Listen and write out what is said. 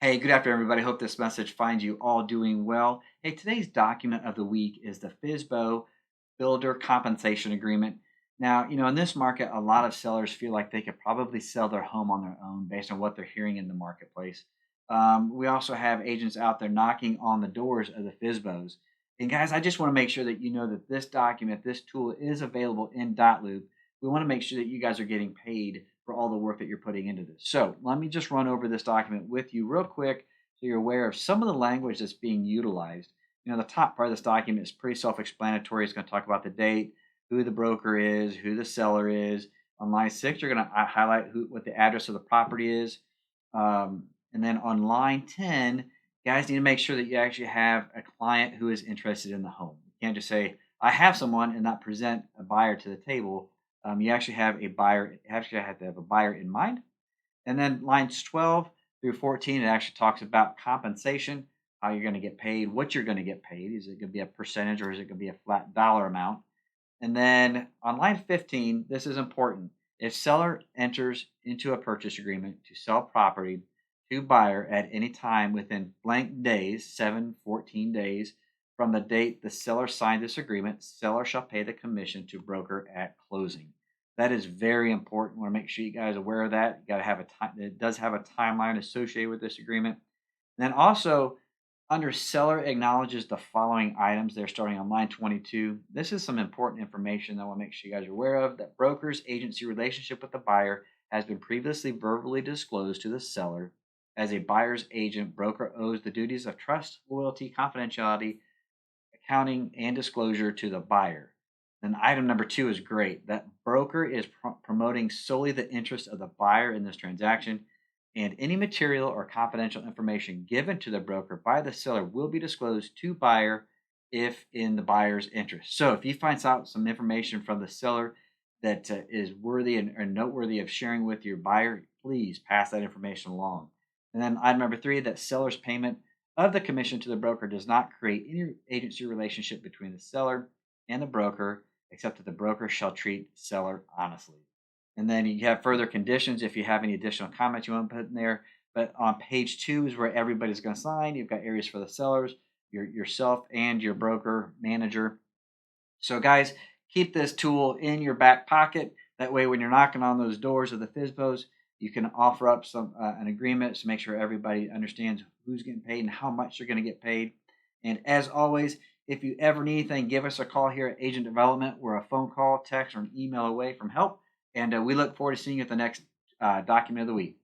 Hey, good afternoon, everybody. Hope this message finds you all doing well. Hey, today's document of the week is the FSBO Builder Compensation Agreement. Now, in this market, a lot of sellers feel like they could probably sell their home on their own based on what they're hearing in the marketplace. We also have agents out there knocking on the doors of the FSBOs. And guys, I just want to make sure that you know that this document, this tool is available in Dotloop. We want to make sure that you guys are getting paid for all the work that you're putting into this. So let me just run over this document with you real quick so you're aware of some of the language that's being utilized. The top part of this document is pretty self-explanatory. It's going to talk about the date, who the broker is, who the seller is. On line 6, you're going to highlight what the address of the property is. And then on line 10, guys need to make sure that you actually have a client who is interested in the home. You can't just say, I have someone and not present a buyer to the table. You actually have a buyer, you actually have to have a buyer in mind. And then lines 12 through 14, it actually talks about compensation, how you're going to get paid, what you're going to get paid. Is it going to be a percentage or is it going to be a flat dollar amount? And then on line 15, this is important. If seller enters into a purchase agreement to sell property to buyer at any time within blank days, 14 days, from the date the seller signed this agreement, seller shall pay the commission to broker at closing. That is very important. I want to make sure you guys are aware of that. You got to have a time. It does have a timeline associated with this agreement. And then also under seller acknowledges the following items. They're starting on line 22. This is some important information that I want to make sure you guys are aware of. That broker's agency relationship with the buyer has been previously verbally disclosed to the seller. As a buyer's agent, broker owes the duties of trust, loyalty, confidentiality, accounting, and disclosure to the buyer. Then item number 2 is great. That broker is promoting solely the interest of the buyer in this transaction, and any material or confidential information given to the broker by the seller will be disclosed to buyer if in the buyer's interest. So if you find out some information from the seller that is worthy and noteworthy of sharing with your buyer, please pass that information along. And then item number 3, that seller's payment of the commission to the broker does not create any agency relationship between the seller and the broker, except that the broker shall treat seller honestly. And then you have further conditions if you have any additional comments you want to put in there. But on page 2 is where everybody's going to sign. You've got areas for the sellers, yourself, and your broker manager. So, guys, keep this tool in your back pocket. That way, when you're knocking on those doors of the FSBOs, you can offer up an agreement to make sure everybody understands who's getting paid and how much they're going to get paid. And as always, if you ever need anything, give us a call here at Agent Development. We're a phone call, text, or an email away from help. And we look forward to seeing you at the next document of the week.